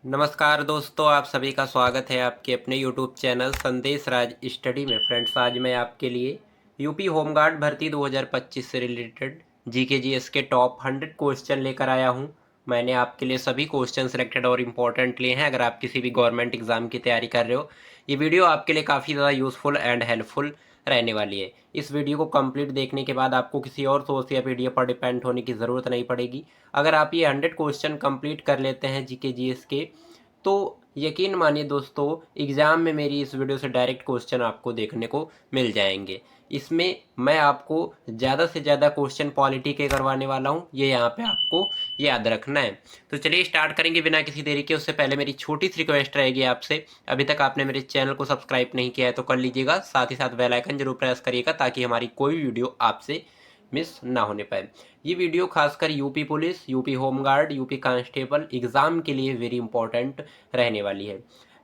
नमस्कार दोस्तों, आप सभी का स्वागत है आपके अपने यूट्यूब चैनल संदेश राज स्टडी में। फ्रेंड्स, आज मैं आपके लिए यूपी होमगार्ड भर्ती 2025 से रिलेटेड जीके जीएस के टॉप 100 क्वेश्चन लेकर आया हूं। मैंने आपके लिए सभी क्वेश्चन सिलेक्टेड और इम्पोर्टेंट लिए हैं। अगर आप किसी भी गवर्नमेंट एग्जाम की तैयारी कर रहे हो, ये वीडियो आपके लिए काफ़ी ज़्यादा यूज़फुल एंड हेल्पफुल रहने वाली है। इस वीडियो को कंप्लीट देखने के बाद आपको किसी और सोर्स या पीडीएफ पर डिपेंड होने की ज़रूरत नहीं पड़ेगी। अगर आप ये 100 क्वेश्चन कंप्लीट कर लेते हैं जीके जीएस के, तो यकीन मानिए दोस्तों, एग्ज़ाम में मेरी इस वीडियो से डायरेक्ट क्वेश्चन आपको देखने को मिल जाएंगे। इसमें मैं आपको ज़्यादा से ज़्यादा क्वेश्चन पॉलिटी के करवाने वाला हूँ, ये यहाँ पे आपको याद रखना है। तो चलिए स्टार्ट करेंगे बिना किसी देरी के। उससे पहले मेरी छोटी सी रिक्वेस्ट रहेगी आपसे, अभी तक आपने मेरे चैनल को सब्सक्राइब नहीं किया है तो कर लीजिएगा, साथ ही साथ बेल आइकन जरूर प्रेस करिएगा ताकि हमारी कोई वीडियो आपसे मिस ना होने पाए। ये वीडियो खासकर UP police, UP home guard, UP constable exam के लिए वेरी इंपॉर्टेंट रहने वाली है।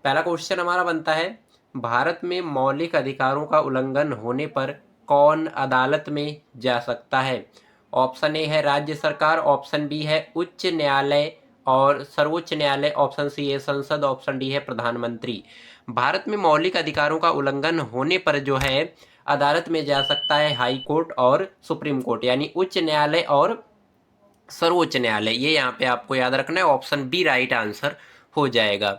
पहला क्वेश्चन हमारा बनता है, भारत में मौलिक अधिकारों का उल्लंघन होने पर कौन अदालत में जा सकता है? ऑप्शन ए है राज्य सरकार, ऑप्शन बी है उच्च न्यायालय और सर्वोच्च न्यायालय, ऑप्शन सी है संसद, ऑप्शन डी है प्रधानमंत्री। भारत में मौलिक अधिकारों का उल्लंघन होने पर जो है अदालत में जा सकता है हाई कोर्ट और सुप्रीम कोर्ट, यानी उच्च न्यायालय और सर्वोच्च न्यायालय। ये यहाँ पे आपको याद रखना है, ऑप्शन बी राइट आंसर हो जाएगा।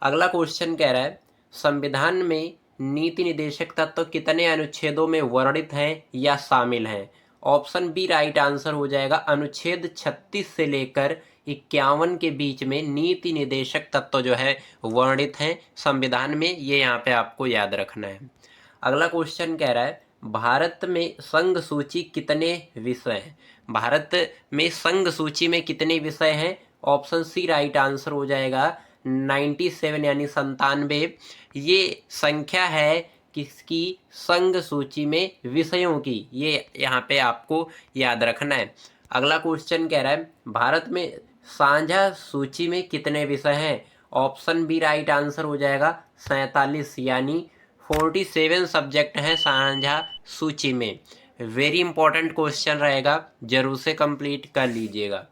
अगला क्वेश्चन कह रहा है, संविधान में नीति निदेशक तत्व कितने अनुच्छेदों में वर्णित हैं या शामिल हैं? ऑप्शन बी राइट आंसर हो जाएगा। अनुच्छेद 36 से लेकर 51 के बीच में नीति निदेशक तत्व जो है वर्णित हैं संविधान में, ये यहाँ पे आपको याद रखना है। अगला क्वेश्चन कह रहा है, भारत में संघ सूची कितने विषय हैं? भारत में संघ सूची में कितने विषय हैं? ऑप्शन सी राइट आंसर हो जाएगा। 97 यानी 97 ये संख्या है किसकी? संघ सूची में विषयों की। ये यहाँ पे आपको याद रखना है। अगला क्वेश्चन कह रहा है, भारत में साझा सूची में कितने विषय हैं? ऑप्शन बी राइट आंसर हो जाएगा। 47 यानी 47 सब्जेक्ट हैं साझा सूची में। वेरी इंपॉर्टेंट क्वेश्चन रहेगा, जरूर से कंप्लीट कर लीजिएगा।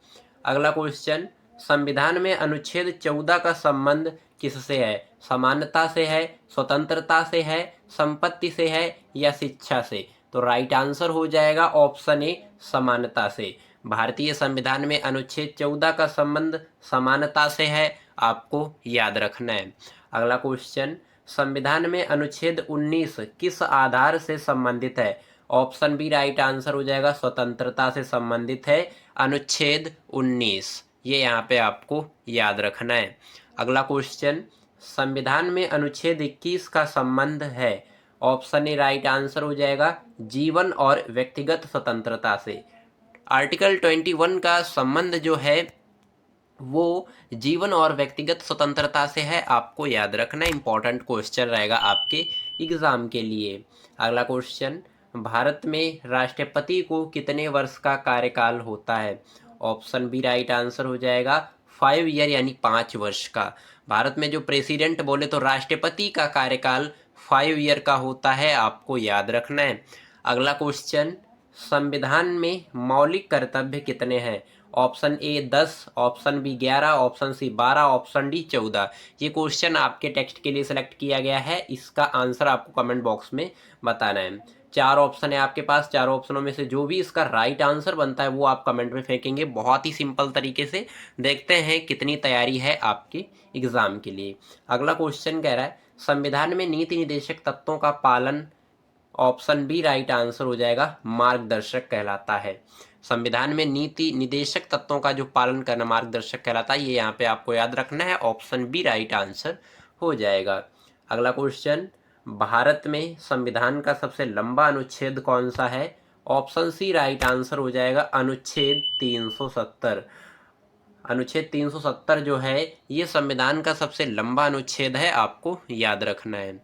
अगला क्वेश्चन, संविधान में अनुच्छेद 14 का संबंध किससे है? समानता से है, स्वतंत्रता से है, संपत्ति से है या शिक्षा से? तो राइट आंसर हो जाएगा ऑप्शन ए समानता से। भारतीय संविधान में अनुच्छेद 14 का संबंध समानता से है, आपको याद रखना है। अगला क्वेश्चन, संविधान में अनुच्छेद 19 किस आधार से संबंधित है? ऑप्शन बी राइट आंसर हो जाएगा, स्वतंत्रता से संबंधित है अनुच्छेद 19। ये यहाँ पे आपको याद रखना है। अगला क्वेश्चन, संविधान में अनुच्छेद 21 का संबंध है? ऑप्शन ए राइट आंसर हो जाएगा, जीवन और व्यक्तिगत स्वतंत्रता से। आर्टिकल 21 का संबंध जो है वो जीवन और व्यक्तिगत स्वतंत्रता से है, आपको याद रखना। इंपॉर्टेंट क्वेश्चन रहेगा आपके एग्जाम के लिए। अगला क्वेश्चन, भारत में राष्ट्रपति को कितने वर्ष का कार्यकाल होता है? ऑप्शन बी राइट आंसर हो जाएगा, 5 ईयर यानी 5 वर्ष का। भारत में जो प्रेसिडेंट बोले तो राष्ट्रपति का कार्यकाल 5 ईयर का होता है, आपको याद रखना है। अगला क्वेश्चन, संविधान में मौलिक कर्तव्य कितने हैं? Option A 10, option B 11, option C 12, option D 14। ये क्वेश्चन आपके टेक्स्ट के लिए सिलेक्ट किया गया है, इसका आंसर आपको कमेंट बॉक्स में बताना है। 4 ऑप्शन है आपके पास, 4 ऑप्शनों में से जो भी इसका राइट आंसर बनता है वो आप कमेंट में फेंकेंगे, बहुत ही सिंपल तरीके से। देखते हैं कितनी तैयारी है आपके एग्जाम के लिए। अगला क्वेश्चन कह रहा है, संविधान में नीति निदेशक तत्वों का पालन, ऑप्शन बी राइट आंसर हो जाएगा, मार्गदर्शक कहलाता है। संविधान में नीति निदेशक तत्वों का जो पालन करना मार्गदर्शक कहलाता है, ये यहाँ पे आपको याद रखना है, ऑप्शन बी राइट आंसर हो जाएगा। अगला क्वेश्चन, भारत में संविधान का सबसे लंबा अनुच्छेद कौन सा है? ऑप्शन सी राइट आंसर हो जाएगा, अनुच्छेद 370। अनुच्छेद 370 जो है ये संविधान का सबसे लंबा अनुच्छेद है, आपको याद रखना है।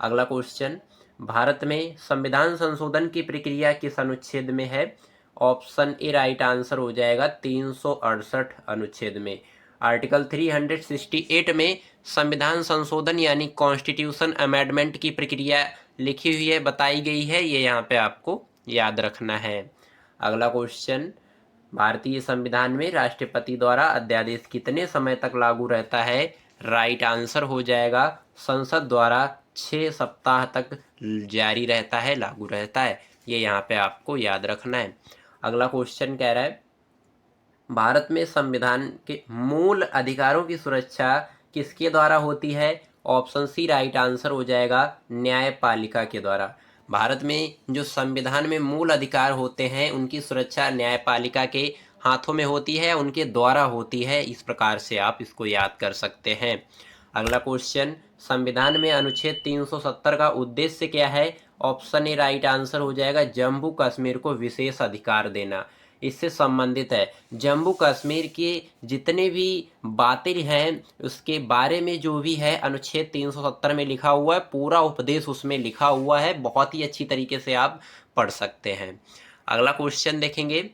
अगला क्वेश्चन, भारत में संविधान संशोधन की प्रक्रिया किस अनुच्छेद में है? ऑप्शन ए राइट आंसर हो जाएगा, 368 अनुच्छेद में। आर्टिकल 368 में संविधान संशोधन यानी कॉन्स्टिट्यूशन अमेंडमेंट की प्रक्रिया लिखी हुई है, बताई गई है, ये यहाँ पे आपको याद रखना है। अगला क्वेश्चन, भारतीय संविधान में राष्ट्रपति द्वारा अध्यादेश कितने समय तक लागू रहता है? राइट आंसर हो जाएगा संसद द्वारा 6 सप्ताह तक जारी रहता है, लागू रहता है। ये यहाँ पे आपको याद रखना है। अगला क्वेश्चन कह रहा है भारत में संविधान के मूल अधिकारों की सुरक्षा किसके द्वारा होती है? ऑप्शन सी राइट आंसर हो जाएगा न्यायपालिका के द्वारा। भारत में जो संविधान में मूल अधिकार होते हैं उनकी सुरक्षा न्यायपालिका के हाथों में होती है, उनके द्वारा होती है। इस प्रकार से आप इसको याद कर सकते हैं। अगला क्वेश्चन, संविधान में अनुच्छेद 370 का उद्देश्य क्या है? ऑप्शन ए राइट आंसर हो जाएगा जम्मू कश्मीर को विशेष अधिकार देना। इससे संबंधित है। जम्मू कश्मीर के जितने भी बातें हैं उसके बारे में जो भी है अनुच्छेद 370 में लिखा हुआ है, पूरा उपदेश उसमें लिखा हुआ है। बहुत ही अच्छी तरीके से आप पढ़ सकते हैं। अगला क्वेश्चन देखेंगे,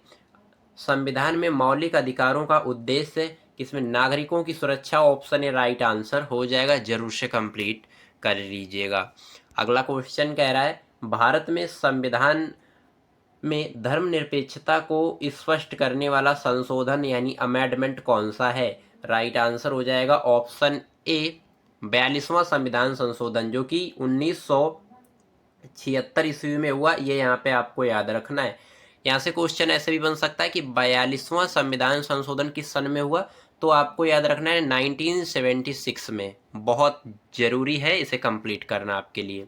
संविधान में मौलिक अधिकारों का उद्देश्य किसमें? नागरिकों की सुरक्षा। ऑप्शन ए राइट आंसर हो जाएगा, जरूर से कंप्लीट कर लीजिएगा। अगला क्वेश्चन कह रहा है भारत में संविधान में धर्मनिरपेक्षता को स्पष्ट करने वाला संशोधन यानी अमेंडमेंट कौन सा है? राइट आंसर हो जाएगा ऑप्शन ए 42वां संविधान संशोधन, जो कि 1976 ईस्वी में हुआ। ये यहाँ पे आपको याद रखना है। यहाँ से क्वेश्चन ऐसे भी बन सकता है कि 42वां संविधान संशोधन किस सन में हुआ, तो आपको याद रखना है 1976 में। बहुत जरूरी है इसे कंप्लीट करना आपके लिए।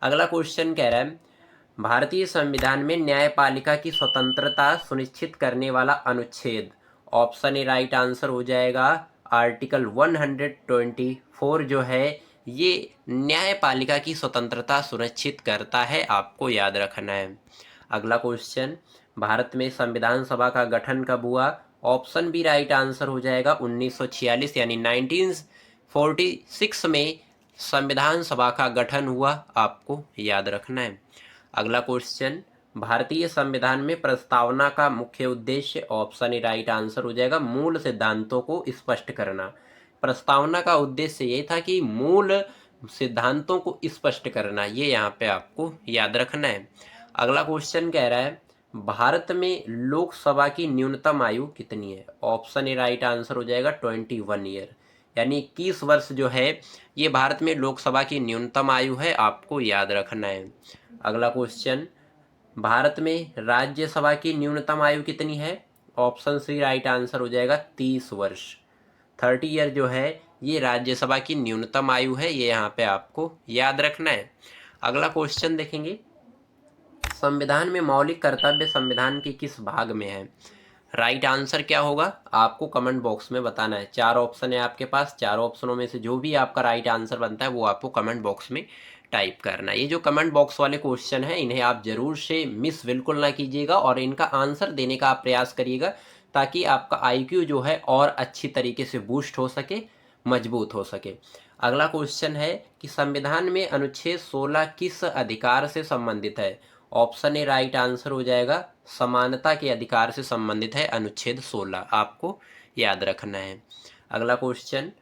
अगला क्वेश्चन कह रहा है भारतीय संविधान में न्यायपालिका की स्वतंत्रता सुनिश्चित करने वाला अनुच्छेद। ऑप्शन ए राइट आंसर हो जाएगा आर्टिकल 124 जो है ये न्यायपालिका की स्वतंत्रता सुनिश्चित करता है, आपको याद रखना है। अगला क्वेश्चन, भारत में संविधान सभा का गठन कब हुआ? ऑप्शन बी राइट आंसर हो जाएगा 1946 यानी 1946 में संविधान सभा का गठन हुआ, आपको याद रखना है। अगला क्वेश्चन, भारतीय संविधान में प्रस्तावना का मुख्य उद्देश्य। ऑप्शन ए राइट आंसर हो जाएगा मूल सिद्धांतों को स्पष्ट करना। प्रस्तावना का उद्देश्य ये था कि मूल सिद्धांतों को स्पष्ट करना, ये यहाँ पे आपको याद रखना है। अगला क्वेश्चन कह रहा है भारत में लोकसभा की न्यूनतम आयु कितनी है? ऑप्शन ए राइट आंसर हो जाएगा 21 ईयर यानी 21 वर्ष जो है ये भारत में लोकसभा की न्यूनतम आयु है, आपको याद रखना है। अगला क्वेश्चन, भारत में राज्यसभा की न्यूनतम आयु कितनी है? ऑप्शन सी राइट आंसर हो जाएगा 30 वर्ष। 30 ईयर जो है ये राज्यसभा की न्यूनतम आयु है, ये यहाँ पे आपको याद रखना है। अगला क्वेश्चन देखेंगे, संविधान में मौलिक कर्तव्य संविधान के किस भाग में है? राइट आंसर क्या होगा आपको कमेंट बॉक्स में बताना है। 4 ऑप्शन है आपके पास, 4 ऑप्शनों में से जो भी आपका राइट आंसर बनता है वो आपको कमेंट बॉक्स में टाइप करना है। ये जो कमेंट बॉक्स वाले क्वेश्चन हैं इन्हें आप जरूर से मिस बिल्कुल ना कीजिएगा और इनका आंसर देने का आप प्रयास करिएगा ताकि आपका आईक्यू जो है और अच्छी तरीके से बूस्ट हो सके, मजबूत हो सके। अगला क्वेश्चन है कि संविधान में अनुच्छेद 16 किस अधिकार से संबंधित है? ऑप्शन ए राइट आंसर हो जाएगा समानता के अधिकार से संबंधित है अनुच्छेद 16, आपको याद रखना है। अगला क्वेश्चन,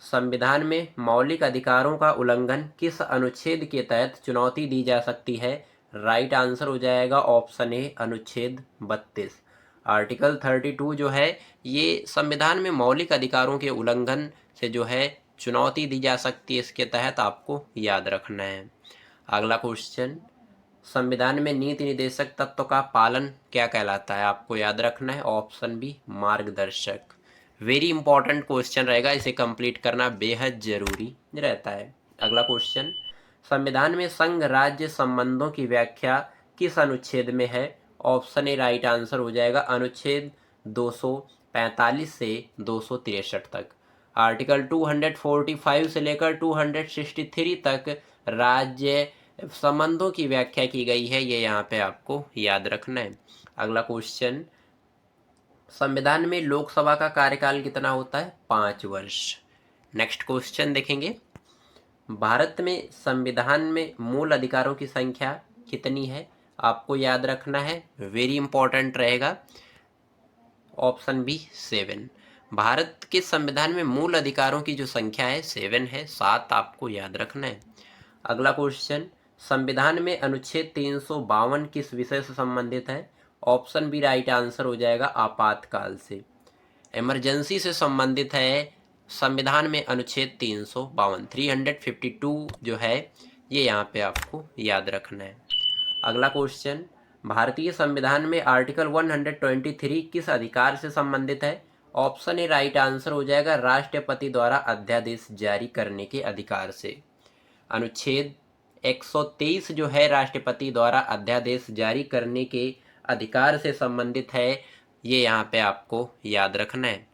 संविधान में मौलिक अधिकारों का उल्लंघन किस अनुच्छेद के तहत चुनौती दी जा सकती है? राइट आंसर हो जाएगा ऑप्शन ए अनुच्छेद 32। आर्टिकल 32 जो है ये संविधान में मौलिक अधिकारों के उल्लंघन से जो है चुनौती दी जा सकती है, इसके तहत आपको याद रखना है। अगला क्वेश्चन, संविधान में नीति निर्देशक तत्व का पालन क्या कहलाता है? आपको याद रखना है ऑप्शन बी मार्गदर्शक। वेरी इंपॉर्टेंट क्वेश्चन रहेगा, इसे कंप्लीट करना बेहद जरूरी रहता है। अगला क्वेश्चन, संविधान में संघ राज्य संबंधों की व्याख्या किस अनुच्छेद में है? ऑप्शन ए राइट आंसर हो जाएगा अनुच्छेद 245 से 263 तक। आर्टिकल 245 से लेकर 263 तक राज्य संबंधों की व्याख्या की गई है, ये यहाँ पे आपको याद रखना है। अगला क्वेश्चन, संविधान में लोकसभा का कार्यकाल कितना होता है? 5 वर्ष। नेक्स्ट क्वेश्चन देखेंगे, भारत में संविधान में मूल अधिकारों की संख्या कितनी है? आपको याद रखना है, वेरी इंपॉर्टेंट रहेगा, ऑप्शन बी 7। भारत के संविधान में मूल अधिकारों की जो संख्या है 7 है, 7 आपको याद रखना है। अगला क्वेश्चन, संविधान में अनुच्छेद 352 किस विषय से संबंधित है? ऑप्शन बी राइट आंसर हो जाएगा आपातकाल से। इमरजेंसी से संबंधित है संविधान में अनुच्छेद 352 352 जो है, ये यहाँ पे आपको याद रखना है। अगला क्वेश्चन, भारतीय संविधान में आर्टिकल 123 किस अधिकार से संबंधित है? ऑप्शन ए राइट आंसर हो जाएगा राष्ट्रपति द्वारा अध्यादेश जारी करने के अधिकार से। अनुच्छेद 123 जो है राष्ट्रपति द्वारा अध्यादेश जारी करने के अधिकार से संबंधित है, ये यहाँ पे आपको याद रखना है।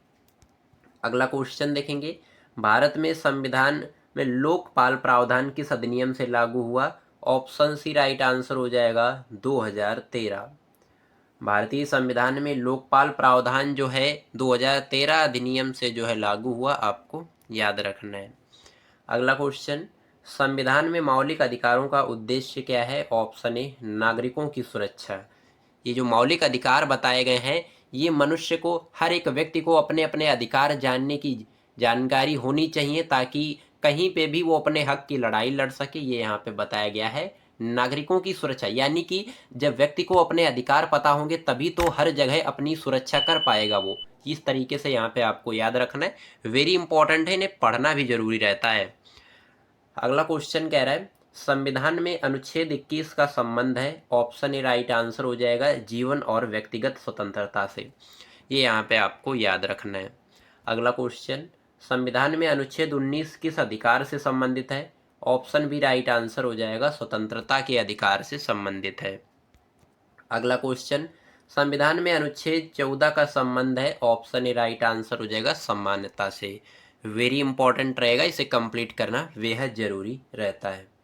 अगला क्वेश्चन देखेंगे, भारत में संविधान में लोकपाल प्रावधान किस अधिनियम से लागू हुआ? ऑप्शन सी राइट आंसर हो जाएगा 2013। भारतीय संविधान में लोकपाल प्रावधान जो है 2013 अधिनियम से जो है लागू हुआ, आपको याद रखना है। अगला क्वेश्चन, संविधान में मौलिक अधिकारों का उद्देश्य क्या है? ऑप्शन ए नागरिकों की सुरक्षा। ये जो मौलिक अधिकार बताए गए हैं, ये मनुष्य को, हर एक व्यक्ति को अपने अपने अधिकार जानने की जानकारी होनी चाहिए ताकि कहीं पे भी वो अपने हक की लड़ाई लड़ सके। ये यहाँ पे बताया गया है नागरिकों की सुरक्षा, यानी कि जब व्यक्ति को अपने अधिकार पता होंगे तभी तो हर जगह अपनी सुरक्षा कर पाएगा वो। इस तरीके से यहाँ पे आपको याद रखना है, वेरी इंपॉर्टेंट है, इन्हें पढ़ना भी जरूरी रहता है। अगला क्वेश्चन कह रहा है, संविधान में अनुच्छेद 21 का संबंध है? ऑप्शन ए राइट आंसर हो जाएगा जीवन और व्यक्तिगत स्वतंत्रता से। ये यहाँ पे आपको याद रखना है। अगला क्वेश्चन, संविधान में अनुच्छेद 19 किस अधिकार से संबंधित है? ऑप्शन बी राइट आंसर हो जाएगा स्वतंत्रता के अधिकार से संबंधित है। अगला क्वेश्चन, संविधान में अनुच्छेद 14 का संबंध है? ऑप्शन ए राइट आंसर हो जाएगा समानता से। वेरी इंपॉर्टेंट रहेगा, इसे कंप्लीट करना बेहद जरूरी रहता है।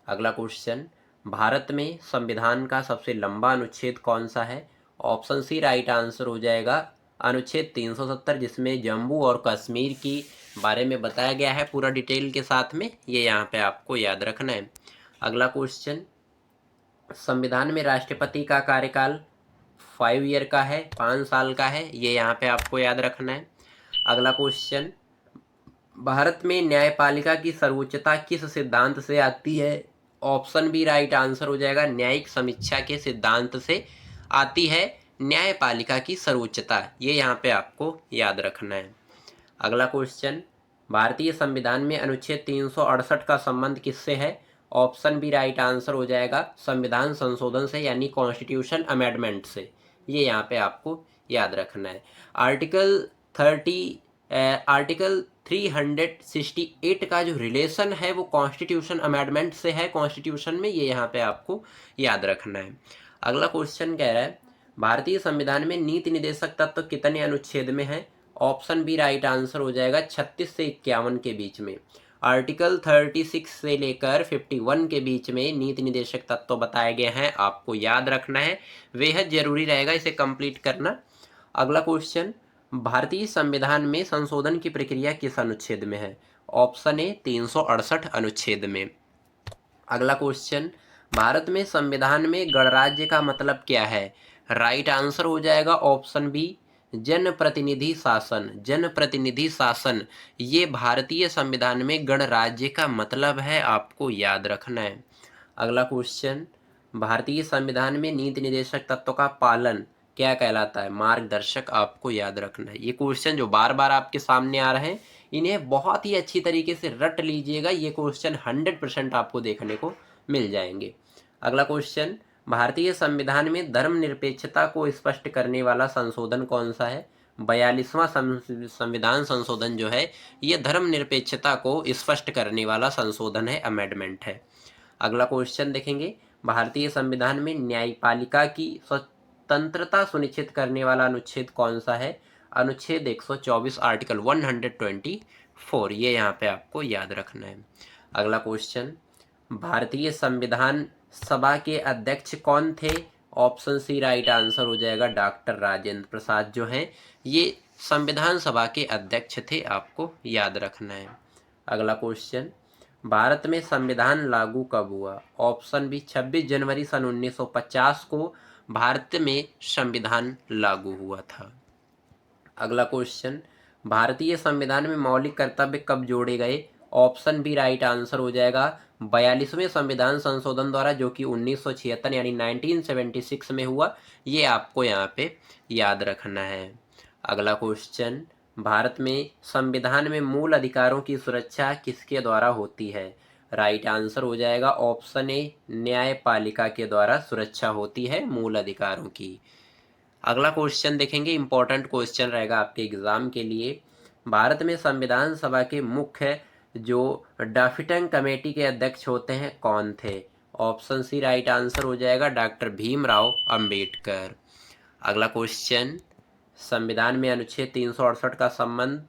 अगला क्वेश्चन, भारत में संविधान का सबसे लंबा अनुच्छेद कौन सा है? ऑप्शन सी राइट आंसर हो जाएगा अनुच्छेद 370, जिसमें जम्मू और कश्मीर की बारे में बताया गया है पूरा डिटेल के साथ में। ये यहाँ पे आपको याद रखना है। अगला क्वेश्चन, संविधान में राष्ट्रपति का कार्यकाल 5 ईयर का है, 5 साल का है, ये यहाँ पे आपको याद रखना है। अगला क्वेश्चन, भारत में न्यायपालिका की सर्वोच्चता किस सिद्धांत से आती है? ऑप्शन बी राइट आंसर हो जाएगा न्यायिक समीक्षा के सिद्धांत से आती है न्यायपालिका की सर्वोच्चता। ये यहाँ पे आपको याद रखना है। अगला क्वेश्चन, भारतीय संविधान में अनुच्छेद 368 का संबंध किससे है? ऑप्शन बी राइट आंसर हो जाएगा संविधान संशोधन से, यानी कॉन्स्टिट्यूशन अमेंडमेंट से। ये यहाँ पे आपको याद रखना है। आर्टिकल 368 का जो रिलेशन है वो कॉन्स्टिट्यूशन अमेंडमेंट से है कॉन्स्टिट्यूशन में, ये यहाँ पे आपको याद रखना है। अगला क्वेश्चन कह रहा है, भारतीय संविधान में नीति निदेशक तत्व कितने अनुच्छेद में है? ऑप्शन बी राइट आंसर हो जाएगा 36 से 51 के बीच में। आर्टिकल 36 से लेकर 51 के बीच में नीति निदेशक तत्व बताए गए हैं, आपको याद रखना है, बेहद जरूरी रहेगा इसे कंप्लीट करना। अगला क्वेश्चन, भारतीय संविधान में संशोधन की प्रक्रिया किस अनुच्छेद में है? ऑप्शन ए 368 अनुच्छेद में। अगला क्वेश्चन, भारत में संविधान में गणराज्य का मतलब क्या है? राइट आंसर हो जाएगा ऑप्शन बी जनप्रतिनिधि शासन। जनप्रतिनिधि शासन, ये भारतीय संविधान में गणराज्य का मतलब है, आपको याद रखना है। अगला क्वेश्चन, भारतीय संविधान में नीति निदेशक तत्व का पालन क्या कहलाता है? मार्गदर्शक, आपको याद रखना है। ये क्वेश्चन जो बार बार आपके सामने आ रहे हैं, इन्हें बहुत ही अच्छी तरीके से रट लीजिएगा, ये क्वेश्चन 100% आपको देखने को मिल जाएंगे। अगला क्वेश्चन, भारतीय संविधान में धर्मनिरपेक्षता को स्पष्ट करने वाला संशोधन कौन सा है? 42वां संविधान संशोधन जो है, ये धर्मनिरपेक्षता को स्पष्ट करने वाला संशोधन है, अमेंडमेंट है। अगला क्वेश्चन देखेंगे, भारतीय संविधान में न्यायपालिका की स्वतंत्रता सुनिश्चित करने वाला अनुच्छेद कौन सा है? अनुच्छेद 124 आर्टिकल 124, ये यहाँ पे आपको याद रखना है। अगला क्वेश्चन, भारतीय संविधान सभा के अध्यक्ष कौन थे? ऑप्शन सी राइट आंसर हो जाएगा डॉक्टर राजेंद्र प्रसाद जो हैं, ये संविधान सभा के अध्यक्ष थे, आपको याद रखना है। अगला क्वेश्चन, भारत में संविधान लागू कब हुआ? ऑप्शन बी 26 जनवरी सन 1950 को भारत में संविधान लागू हुआ था। अगला क्वेश्चन, भारतीय संविधान में मौलिक कर्तव्य कब जोड़े गए? ऑप्शन बी राइट आंसर हो जाएगा 42वें संविधान संशोधन द्वारा, जो कि 1976 यानी 1976 में हुआ। ये आपको यहाँ पे याद रखना है। अगला क्वेश्चन, भारत में संविधान में मूल अधिकारों की सुरक्षा किसके द्वारा होती है? राइट आंसर हो जाएगा ऑप्शन ए न्यायपालिका के द्वारा सुरक्षा होती है मूल अधिकारों की। अगला क्वेश्चन देखेंगे, इंपॉर्टेंट क्वेश्चन रहेगा आपके एग्जाम के लिए। भारत में संविधान सभा के मुख्य जो ड्राफ्टिंग कमेटी के अध्यक्ष होते हैं कौन थे? ऑप्शन सी राइट आंसर हो जाएगा डॉक्टर भीमराव अंबेडकर। अगला क्वेश्चन, संविधान में अनुच्छेद 368 का संबंध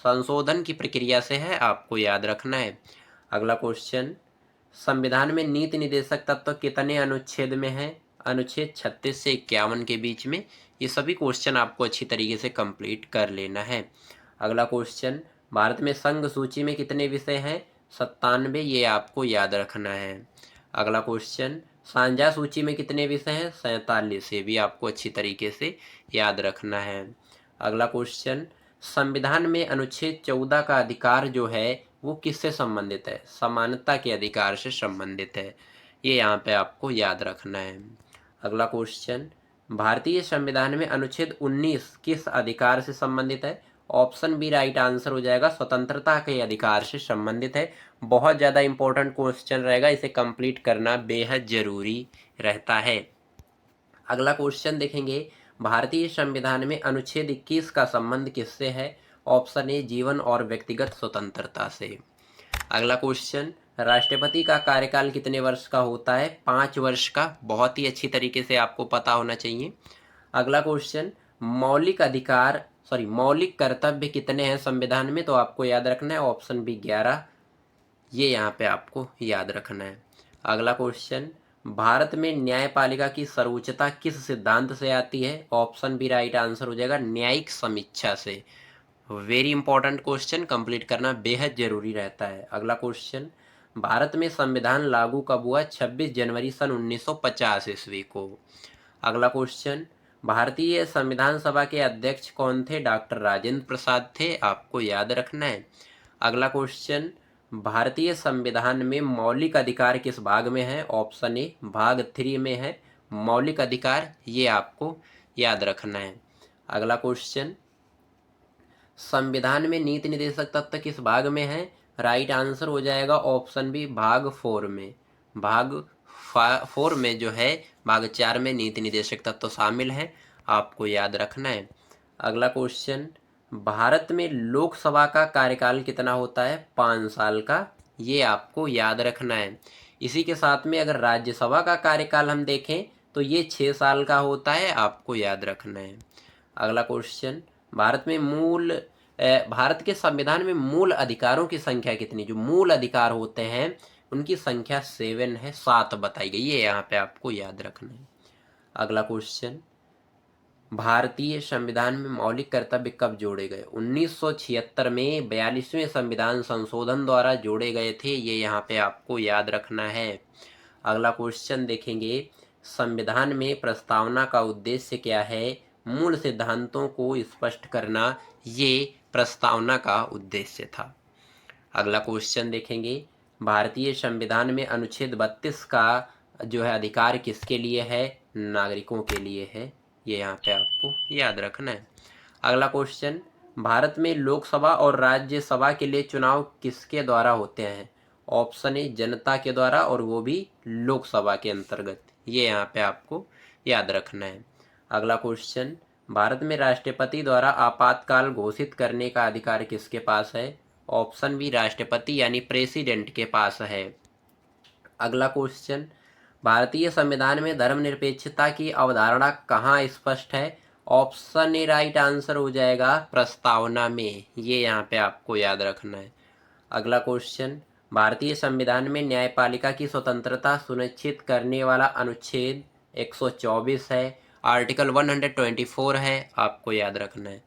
संशोधन की प्रक्रिया से है, आपको याद रखना है। अगला क्वेश्चन, संविधान में नीति निर्देशक तत्व कितने अनुच्छेद में है? अनुच्छेद 36 से 51 के बीच में। ये सभी क्वेश्चन आपको अच्छी तरीके से कंप्लीट कर लेना है। अगला क्वेश्चन, भारत में संघ सूची में कितने विषय हैं? 97, ये आपको याद रखना है। अगला क्वेश्चन, साझा सूची में कितने विषय हैं? 47, ये भी आपको अच्छी तरीके से याद रखना है। अगला क्वेश्चन, संविधान में अनुच्छेद 14 का अधिकार जो है वो किससे संबंधित है? समानता के अधिकार से संबंधित है, ये यहाँ पे आपको याद रखना है। अगला क्वेश्चन, भारतीय संविधान में अनुच्छेद 19 किस अधिकार से संबंधित है? ऑप्शन बी राइट आंसर हो जाएगा स्वतंत्रता के अधिकार से संबंधित है। बहुत ज़्यादा इंपॉर्टेंट क्वेश्चन रहेगा, इसे कंप्लीट करना बेहद जरूरी रहता है। अगला क्वेश्चन देखेंगे, भारतीय संविधान में अनुच्छेद 21 का संबंध किससे है? ऑप्शन ए जीवन और व्यक्तिगत स्वतंत्रता से। अगला क्वेश्चन, राष्ट्रपति का कार्यकाल कितने वर्ष का होता है? 5 वर्ष का। बहुत ही अच्छी तरीके से आपको पता होना चाहिए। अगला क्वेश्चन, मौलिक कर्तव्य कितने हैं संविधान में? तो आपको याद रखना है ऑप्शन बी 11, ये यहाँ पे आपको याद रखना है। अगला क्वेश्चन, भारत में न्यायपालिका की सर्वोच्चता किस सिद्धांत से आती है? ऑप्शन बी राइट आंसर हो जाएगा न्यायिक समीक्षा से। वेरी इंपॉर्टेंट क्वेश्चन, कंप्लीट करना बेहद जरूरी रहता है। अगला क्वेश्चन, भारत में संविधान लागू कब हुआ? 26 जनवरी सन 1950 ईस्वी को। अगला क्वेश्चन, भारतीय संविधान सभा के अध्यक्ष कौन थे? डॉक्टर राजेंद्र प्रसाद थे, आपको याद रखना है। अगला क्वेश्चन, भारतीय संविधान में मौलिक अधिकार किस भाग में है? ऑप्शन ए भाग 3 में है मौलिक अधिकार, ये आपको याद रखना है। अगला क्वेश्चन, संविधान में नीति निर्देशक तत्व किस भाग में है? राइट आंसर हो जाएगा ऑप्शन बी भाग 4 में। भाग 4 में जो है भाग 4 में नीति निर्देशक तत्व शामिल है, आपको याद रखना है। अगला क्वेश्चन, भारत में लोकसभा का कार्यकाल कितना होता है? 5 साल का, ये आपको याद रखना है। इसी के साथ में अगर राज्यसभा का कार्यकाल हम देखें तो ये 6 साल का होता है, आपको याद रखना है। अगला क्वेश्चन, भारत के संविधान में मूल अधिकारों की संख्या कितनी? जो मूल अधिकार होते हैं उनकी संख्या 7 है, 7 बताई गई है, यहाँ पे आपको याद रखना है। अगला क्वेश्चन, भारतीय संविधान में मौलिक कर्तव्य कब जोड़े गए? 1976 में 42वें संविधान संशोधन द्वारा जोड़े गए थे, ये यहाँ पे आपको याद रखना है। अगला क्वेश्चन देखेंगे, संविधान में प्रस्तावना का उद्देश्य क्या है? मूल सिद्धांतों को स्पष्ट करना, ये प्रस्तावना का उद्देश्य था। अगला क्वेश्चन देखेंगे, भारतीय संविधान में अनुच्छेद 32 का जो है अधिकार किसके लिए है? नागरिकों के लिए है, ये यहाँ पे आपको याद रखना है। अगला क्वेश्चन, भारत में लोकसभा और राज्यसभा के लिए चुनाव किसके द्वारा होते हैं? ऑप्शन ए जनता के द्वारा, और वो भी लोकसभा के अंतर्गत, ये यहाँ पे आपको याद रखना है। अगला क्वेश्चन, भारत में राष्ट्रपति द्वारा आपातकाल घोषित करने का अधिकार किसके पास है? ऑप्शन बी राष्ट्रपति यानी प्रेसिडेंट के पास है। अगला क्वेश्चन, भारतीय संविधान में धर्मनिरपेक्षता की अवधारणा कहाँ स्पष्ट है? ऑप्शन ए राइट आंसर हो जाएगा प्रस्तावना में, ये यहाँ पे आपको याद रखना है। अगला क्वेश्चन, भारतीय संविधान में न्यायपालिका की स्वतंत्रता सुनिश्चित करने वाला अनुच्छेद 124 है, आर्टिकल 124 है, आपको याद रखना है।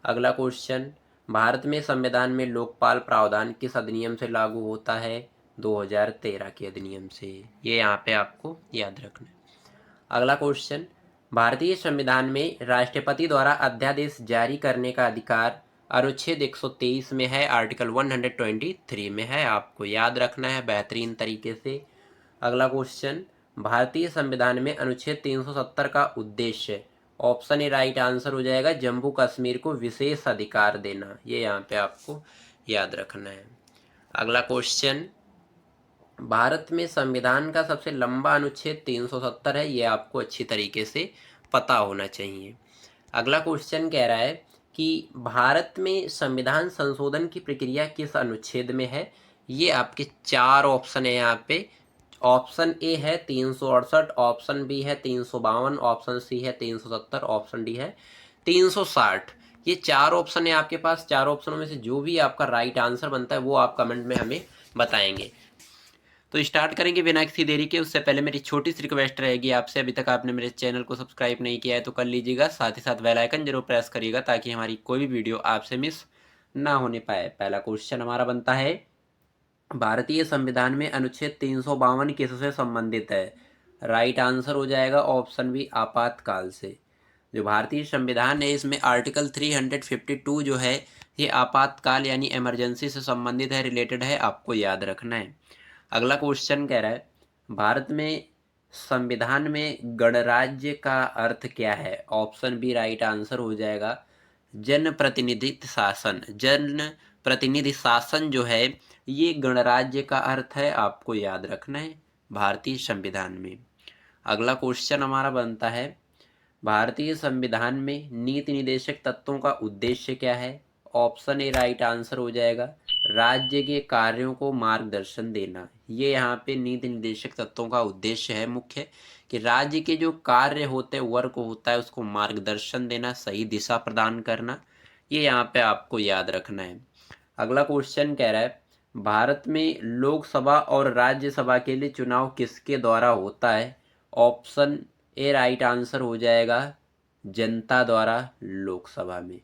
अगला क्वेश्चन, भारत में संविधान में लोकपाल प्रावधान किस अधिनियम से लागू होता है? 2013 के अधिनियम से, ये यहाँ पे आपको याद रखना है। अगला क्वेश्चन, भारतीय संविधान में राष्ट्रपति द्वारा अध्यादेश जारी करने का अधिकार अनुच्छेद 123 में है, आर्टिकल 123 में है। आपको याद रखना है बेहतरीन तरीके से। अगला क्वेश्चन, भारतीय संविधान में अनुच्छेद 370 का उद्देश्य, ऑप्शन ए राइट आंसर हो जाएगा जम्मू कश्मीर को विशेष अधिकार देना। ये यहाँ पे आपको याद रखना है। अगला क्वेश्चन, भारत में संविधान का सबसे लंबा अनुच्छेद 370 है। ये आपको अच्छी तरीके से पता होना चाहिए। अगला क्वेश्चन कह रहा है कि भारत में संविधान संशोधन की प्रक्रिया किस अनुच्छेद में है। ये आपके चार ऑप्शन है यहाँ पे। ऑप्शन ए है 368, ऑप्शन बी है 352, ऑप्शन सी है 370, ऑप्शन डी है 360। ये चार ऑप्शन है आपके पास। चार ऑप्शनों में से जो भी आपका राइट आंसर बनता है वो आप कमेंट में हमें बताएंगे। तो स्टार्ट करेंगे बिना किसी देरी के। उससे पहले मेरी छोटी सी रिक्वेस्ट रहेगी आपसे, अभी तक आपने मेरे चैनल को सब्सक्राइब नहीं किया है तो कर लीजिएगा, साथ ही साथ बेल आइकन जरूर प्रेस करिएगा ताकि हमारी कोई भी वीडियो आपसे मिस ना होने पाए। पहला क्वेश्चन हमारा बनता है, भारतीय संविधान में अनुच्छेद 352 किससे संबंधित है। राइट आंसर हो जाएगा ऑप्शन बी आपातकाल से। जो भारतीय संविधान है इसमें आर्टिकल 352 जो है ये आपातकाल यानी इमरजेंसी से संबंधित है, रिलेटेड है, आपको याद रखना है। अगला क्वेश्चन कह रहा है, भारत में संविधान में गणराज्य का अर्थ क्या है। ऑप्शन बी राइट आंसर हो जाएगा जन प्रतिनिधित्व शासन। जन प्रतिनिधि शासन जो है ये गणराज्य का अर्थ है, आपको याद रखना है भारतीय संविधान में। अगला क्वेश्चन हमारा बनता है, भारतीय संविधान में नीति निदेशक तत्वों का उद्देश्य क्या है। ऑप्शन ए राइट आंसर हो जाएगा राज्य के कार्यों को मार्गदर्शन देना। ये यहाँ पे नीति निदेशक तत्वों का उद्देश्य है मुख्य, कि राज्य के जो कार्य होते हैं, वर्क होता है, उसको मार्गदर्शन देना, सही दिशा प्रदान करना। ये यहाँ पे आपको याद रखना है। अगला क्वेश्चन कह रहा है, भारत में लोकसभा और राज्यसभा के लिए चुनाव किसके द्वारा होता है। ऑप्शन ए राइट आंसर हो जाएगा जनता द्वारा लोकसभा में,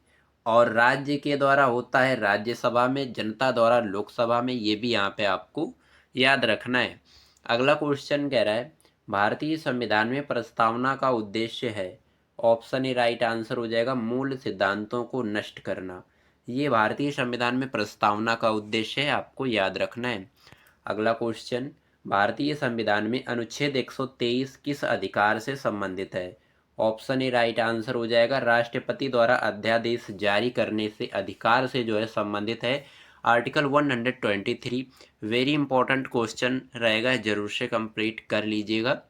और राज्य के द्वारा होता है राज्यसभा में, जनता द्वारा लोकसभा में। ये भी यहाँ पे आपको याद रखना है। अगला क्वेश्चन कह रहा है, भारतीय संविधान में प्रस्तावना का उद्देश्य है। ऑप्शन ए राइट आंसर हो जाएगा मूल सिद्धांतों को नष्ट करना। ये भारतीय संविधान में प्रस्तावना का उद्देश्य है, आपको याद रखना है। अगला क्वेश्चन, भारतीय संविधान में अनुच्छेद 123 किस अधिकार से संबंधित है। ऑप्शन ए राइट आंसर हो जाएगा राष्ट्रपति द्वारा अध्यादेश जारी करने से अधिकार से जो है संबंधित है, आर्टिकल 123। वेरी इंपॉर्टेंट क्वेश्चन रहेगा, जरूर से कंप्लीट कर लीजिएगा।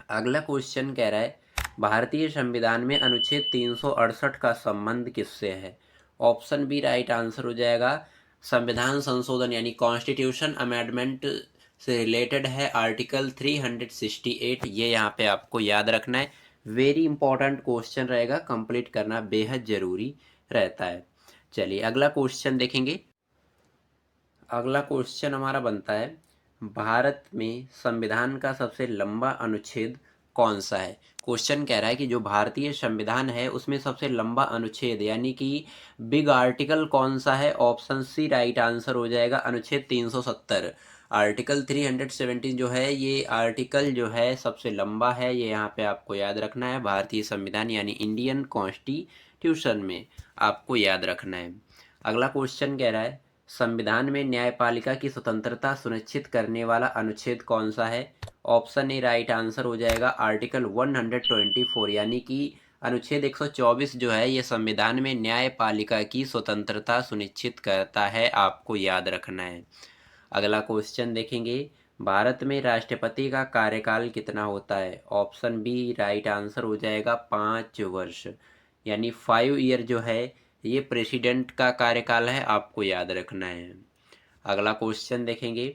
अगला क्वेश्चन कह रहा है, भारतीय संविधान में अनुच्छेद 368 का संबंध किससे है। ऑप्शन बी राइट आंसर हो जाएगा संविधान संशोधन यानी कॉन्स्टिट्यूशन अमेंडमेंट से रिलेटेड है, आर्टिकल 368। ये यहाँ पे आपको याद रखना है। वेरी इंपॉर्टेंट क्वेश्चन रहेगा, कंप्लीट करना बेहद जरूरी रहता है। चलिए अगला क्वेश्चन देखेंगे। अगला क्वेश्चन हमारा बनता है, भारत में संविधान का सबसे लंबा अनुच्छेद कौन सा है। क्वेश्चन कह रहा है कि जो भारतीय संविधान है उसमें सबसे लंबा अनुच्छेद यानी कि बिग आर्टिकल कौन सा है। ऑप्शन सी राइट आंसर हो जाएगा अनुच्छेद 370। आर्टिकल 317 जो है ये आर्टिकल जो है सबसे लंबा है, ये यहाँ पे आपको याद रखना है भारतीय संविधान यानी इंडियन कॉन्स्टिट्यूशन में, आपको याद रखना है। अगला क्वेश्चन कह रहा है, संविधान में न्यायपालिका की स्वतंत्रता सुनिश्चित करने वाला अनुच्छेद कौन सा है। ऑप्शन ए राइट आंसर हो जाएगा आर्टिकल 124 यानी कि अनुच्छेद 124 जो है ये संविधान में न्यायपालिका की स्वतंत्रता सुनिश्चित करता है, आपको याद रखना है। अगला क्वेश्चन देखेंगे, भारत में राष्ट्रपति का कार्यकाल कितना होता है। ऑप्शन बी राइट आंसर हो जाएगा 5 वर्ष यानी 5 ईयर जो है ये प्रेसिडेंट का कार्यकाल है, आपको याद रखना है। अगला क्वेश्चन देखेंगे,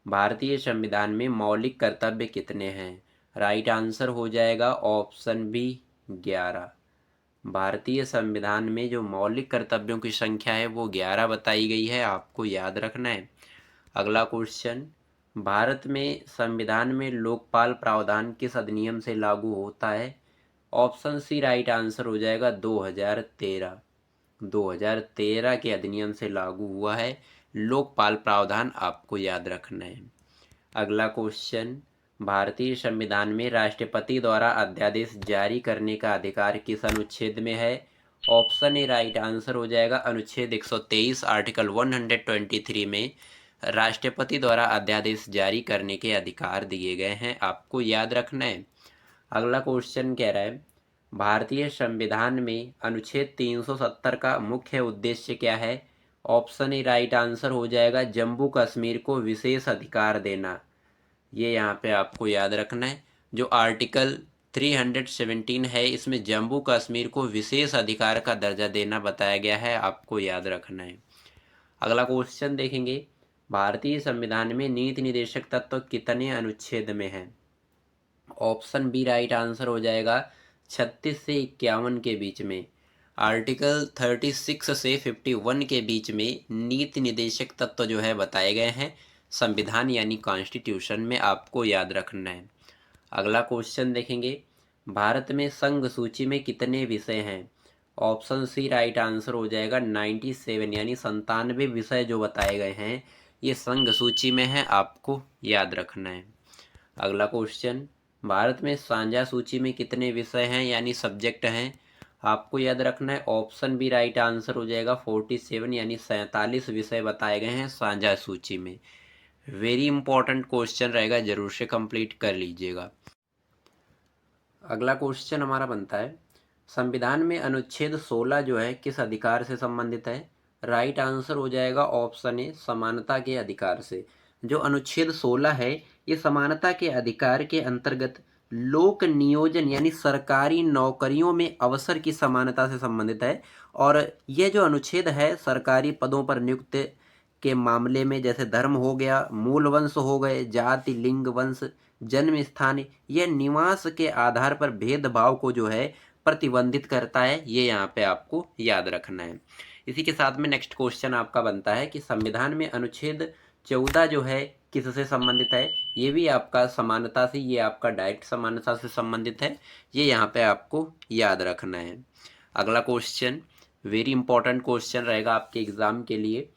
भारतीय संविधान में मौलिक कर्तव्य कितने हैं। राइट आंसर हो जाएगा ऑप्शन बी 11। भारतीय संविधान में जो मौलिक कर्तव्यों की संख्या है वो 11 बताई गई है, आपको याद रखना है। अगला क्वेश्चन, भारत में संविधान में लोकपाल प्रावधान किस अधिनियम से लागू होता है। ऑप्शन सी राइट आंसर हो जाएगा 2013। 2013 के अधिनियम से लागू हुआ है लोकपाल प्रावधान, आपको याद रखना है। अगला क्वेश्चन, भारतीय संविधान में राष्ट्रपति द्वारा अध्यादेश जारी करने का अधिकार किस अनुच्छेद में है। ऑप्शन ए राइट आंसर हो जाएगा अनुच्छेद 123 आर्टिकल 123 में राष्ट्रपति द्वारा अध्यादेश जारी करने के अधिकार दिए गए हैं, आपको याद रखना है। अगला क्वेश्चन कह रहा है भारतीय संविधान में अनुच्छेद 370 का मुख्य उद्देश्य क्या है। ऑप्शन ए राइट आंसर हो जाएगा जम्मू कश्मीर को विशेष अधिकार देना। ये यहाँ पे आपको याद रखना है। जो आर्टिकल 317 है इसमें जम्मू कश्मीर को विशेष अधिकार का दर्जा देना बताया गया है, आपको याद रखना है। अगला क्वेश्चन देखेंगे भारतीय संविधान में नीति निर्देशक तत्व कितने अनुच्छेद में है। ऑप्शन बी राइट आंसर हो जाएगा 36 से 51 के बीच में। आर्टिकल 36 से 51 के बीच में नीति निर्देशक तत्व जो है बताए गए हैं संविधान यानी कॉन्स्टिट्यूशन में, आपको याद रखना है। अगला क्वेश्चन देखेंगे भारत में संघ सूची में कितने विषय हैं। ऑप्शन सी राइट आंसर हो जाएगा 97 यानी 97 विषय जो बताए गए हैं ये संघ सूची में है, आपको याद रखना है। अगला क्वेश्चन भारत में साझा सूची में कितने विषय हैं यानी सब्जेक्ट हैं, आपको याद रखना है। ऑप्शन बी राइट आंसर हो जाएगा 47 यानी 47 विषय बताए गए हैं साझा सूची में। वेरी इंपॉर्टेंट क्वेश्चन रहेगा, जरूर से कंप्लीट कर लीजिएगा। अगला क्वेश्चन हमारा बनता है संविधान में अनुच्छेद 16 जो है किस अधिकार से संबंधित है। राइट आंसर हो जाएगा ऑप्शन ए समानता के अधिकार से। जो अनुच्छेद 16 है ये समानता के अधिकार के अंतर्गत लोक नियोजन यानी सरकारी नौकरियों में अवसर की समानता से संबंधित है। और यह जो अनुच्छेद है सरकारी पदों पर नियुक्त के मामले में जैसे धर्म हो गया, मूल वंश हो गए, जाति, लिंग, वंश, जन्म स्थान, यह निवास के आधार पर भेदभाव को जो है प्रतिबंधित करता है, ये यहाँ पे आपको याद रखना है। इसी के साथ में नेक्स्ट क्वेश्चन आपका बनता है कि संविधान में अनुच्छेद 14 जो है किससे संबंधित है। ये भी आपका समानता से, ये आपका डायरेक्ट समानता से संबंधित है, ये यहाँ पे आपको याद रखना है। अगला क्वेश्चन वेरी इंपॉर्टेंट क्वेश्चन रहेगा आपके एग्जाम के लिए।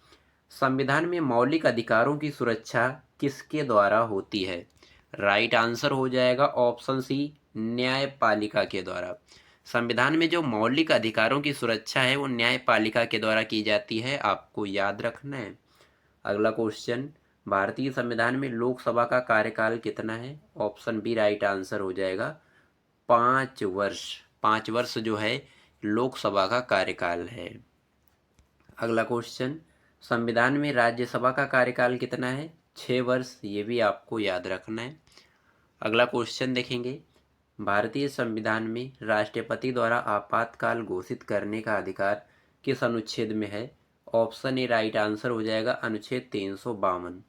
संविधान में मौलिक अधिकारों की सुरक्षा किसके द्वारा होती है। राइट आंसर हो जाएगा ऑप्शन सी न्यायपालिका के द्वारा। संविधान में जो मौलिक अधिकारों की सुरक्षा है वो न्यायपालिका के द्वारा की जाती है, आपको याद रखना है। अगला क्वेश्चन भारतीय संविधान में लोकसभा का कार्यकाल कितना है। ऑप्शन बी राइट आंसर हो जाएगा 5 वर्ष। 5 वर्ष जो है लोकसभा का कार्यकाल है। अगला क्वेश्चन संविधान में राज्यसभा का कार्यकाल कितना है। 6 वर्ष, ये भी आपको याद रखना है। अगला क्वेश्चन देखेंगे भारतीय संविधान में राष्ट्रपति द्वारा आपातकाल घोषित करने का अधिकार किस अनुच्छेद में है। ऑप्शन ए राइट आंसर हो जाएगा अनुच्छेद 352।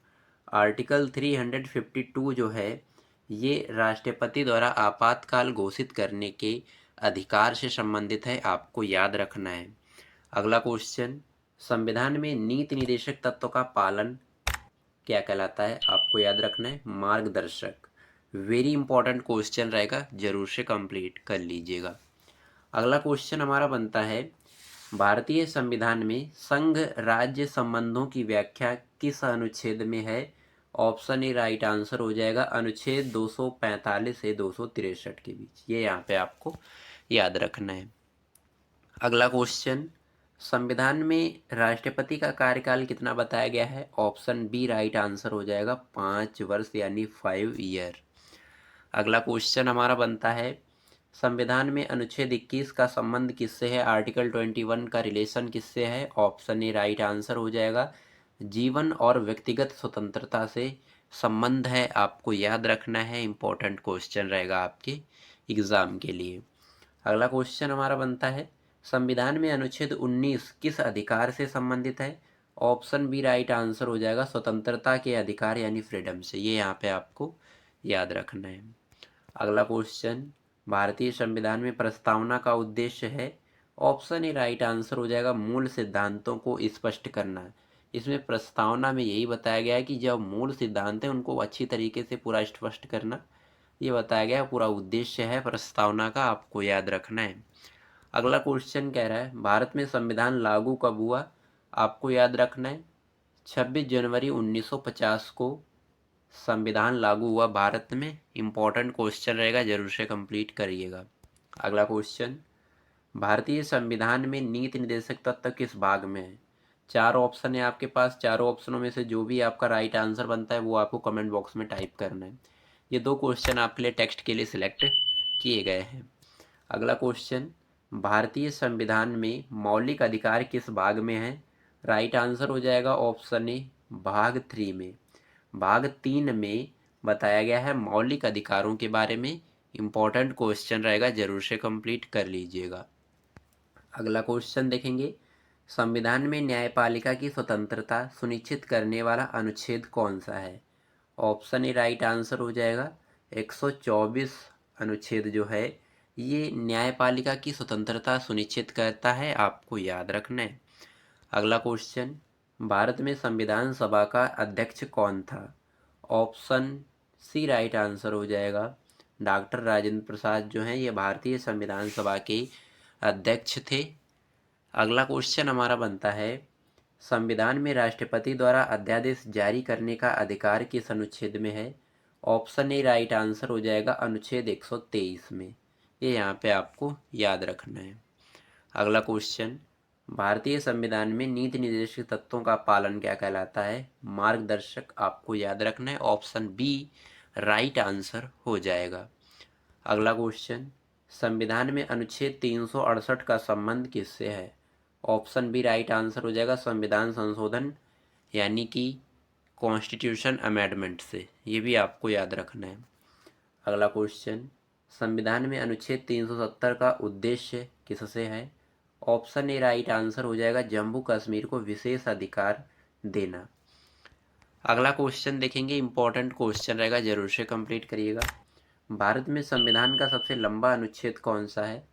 आर्टिकल 352 जो है ये राष्ट्रपति द्वारा आपातकाल घोषित करने के अधिकार से संबंधित है, आपको याद रखना है। अगला क्वेश्चन संविधान में नीति निर्देशक तत्व का पालन क्या कहलाता है, आपको याद रखना है मार्गदर्शक। वेरी इंपॉर्टेंट क्वेश्चन रहेगा, जरूर से कंप्लीट कर लीजिएगा। अगला क्वेश्चन हमारा बनता है भारतीय संविधान में संघ राज्य संबंधों की व्याख्या किस अनुच्छेद में है। ऑप्शन ए राइट आंसर हो जाएगा अनुच्छेद 245 से 263 के बीच, ये यहाँ पे आपको याद रखना है। अगला क्वेश्चन संविधान में राष्ट्रपति का कार्यकाल कितना बताया गया है। ऑप्शन बी राइट आंसर हो जाएगा 5 वर्ष यानी 5 ईयर। अगला क्वेश्चन हमारा बनता है संविधान में अनुच्छेद 21 का संबंध किससे है। आर्टिकल 21 का रिलेशन किससे है। ऑप्शन ए राइट आंसर हो जाएगा जीवन और व्यक्तिगत स्वतंत्रता से संबंध है, आपको याद रखना है। इंपॉर्टेंट क्वेश्चन रहेगा आपके एग्जाम के लिए। अगला क्वेश्चन हमारा बनता है संविधान में अनुच्छेद 19 किस अधिकार से संबंधित है। ऑप्शन बी राइट आंसर हो जाएगा स्वतंत्रता के अधिकार यानी फ्रीडम से, ये यहाँ पे आपको याद रखना है। अगला क्वेश्चन भारतीय संविधान में प्रस्तावना का उद्देश्य है। ऑप्शन ए राइट आंसर हो जाएगा मूल सिद्धांतों को स्पष्ट करना। इसमें प्रस्तावना में यही बताया गया है कि जो मूल सिद्धांत है उनको अच्छी तरीके से पूरा स्पष्ट करना, ये बताया गया पूरा उद्देश्य है प्रस्तावना का, आपको याद रखना है। अगला क्वेश्चन कह रहा है भारत में संविधान लागू कब हुआ। आपको याद रखना है 26 जनवरी 1950 को संविधान लागू हुआ भारत में। इंपॉर्टेंट क्वेश्चन रहेगा, जरूर से कंप्लीट करिएगा। अगला क्वेश्चन भारतीय संविधान में नीति निर्देशक तत्व किस भाग में है? 4 ऑप्शन है आपके पास, चारों ऑप्शनों में से जो भी आपका राइट आंसर बनता है वो आपको कमेंट बॉक्स में टाइप करना है। ये 2 क्वेश्चन आपके लिए टेक्स्ट के लिए सिलेक्ट किए गए हैं। अगला क्वेश्चन, भारतीय संविधान में मौलिक अधिकार किस भाग में है? राइट आंसर हो जाएगा ऑप्शन ए भाग 3 में। भाग 3 में बताया गया है मौलिक अधिकारों के बारे में। इम्पोर्टेंट क्वेश्चन रहेगा, जरूर से कंप्लीट कर लीजिएगा। अगला क्वेश्चन देखेंगे, संविधान में न्यायपालिका की स्वतंत्रता सुनिश्चित करने वाला अनुच्छेद कौन सा है? ऑप्शन ए राइट आंसर हो जाएगा 124 अनुच्छेद जो है ये न्यायपालिका की स्वतंत्रता सुनिश्चित करता है, आपको याद रखना है। अगला क्वेश्चन, भारत में संविधान सभा का अध्यक्ष कौन था? ऑप्शन सी राइट आंसर हो जाएगा डॉक्टर राजेंद्र प्रसाद जो हैं ये भारतीय संविधान सभा के अध्यक्ष थे। अगला क्वेश्चन हमारा बनता है, संविधान में राष्ट्रपति द्वारा अध्यादेश जारी करने का अधिकार किस अनुच्छेद में है? ऑप्शन ए राइट आंसर हो जाएगा अनुच्छेद 123 में। ये यहाँ पे आपको याद रखना है। अगला क्वेश्चन, भारतीय संविधान में नीति निर्देशक तत्वों का पालन क्या कहलाता है? मार्गदर्शक आपको याद रखना है, ऑप्शन बी राइट आंसर हो जाएगा। अगला क्वेश्चन, संविधान में अनुच्छेद 368 का संबंध किससे है? ऑप्शन बी राइट आंसर हो जाएगा संविधान संशोधन यानी कि कॉन्स्टिट्यूशन अमेंडमेंट से। ये भी आपको याद रखना है। अगला क्वेश्चन, संविधान में अनुच्छेद 370 का उद्देश्य किससे है? ऑप्शन ए राइट आंसर हो जाएगा जम्मू कश्मीर को विशेष अधिकार देना। अगला क्वेश्चन देखेंगे, इंपॉर्टेंट क्वेश्चन रहेगा, जरूर से कंप्लीट करिएगा। भारत में संविधान का सबसे लंबा अनुच्छेद कौन सा है?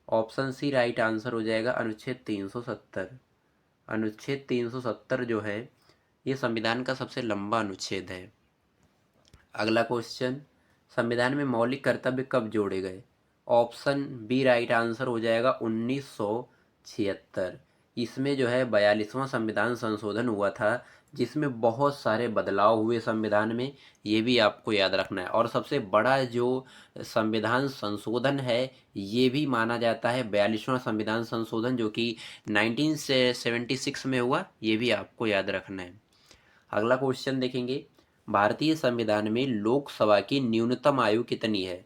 ऑप्शन सी राइट आंसर हो जाएगा अनुच्छेद 370। अनुच्छेद 370 जो है ये संविधान का सबसे लंबा अनुच्छेद है। अगला क्वेश्चन, संविधान में मौलिक कर्तव्य कब जोड़े गए? ऑप्शन बी राइट आंसर हो जाएगा 1976। इसमें जो है 42वां संविधान संशोधन हुआ था जिसमें बहुत सारे बदलाव हुए संविधान में, ये भी आपको याद रखना है। और सबसे बड़ा जो संविधान संशोधन है ये भी माना जाता है 42वां संविधान संशोधन जो कि 1976 में हुआ, ये भी आपको याद रखना है। अगला क्वेश्चन देखेंगे, भारतीय संविधान में लोकसभा की न्यूनतम आयु कितनी है?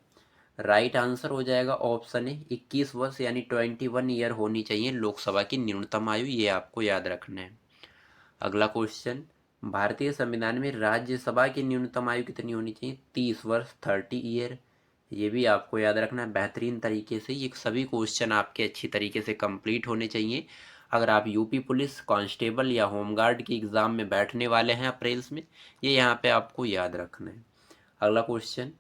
राइट आंसर हो जाएगा ऑप्शन ए 21 वर्ष यानी 21 ईयर होनी चाहिए लोकसभा की न्यूनतम आयु, ये आपको याद रखना है। अगला क्वेश्चन, भारतीय संविधान में राज्यसभा की न्यूनतम आयु कितनी होनी चाहिए? 30 वर्ष 30 ईयर, ये भी आपको याद रखना है बेहतरीन तरीके से। ये सभी क्वेश्चन आपके अच्छी तरीके से कंप्लीट होने चाहिए। अगर आप यूपी पुलिस कांस्टेबल या होमगार्ड की एग्ज़ाम में बैठने वाले हैं अप्रैल्स में, ये यहाँ पे आपको याद रखना है। अगला क्वेश्चन,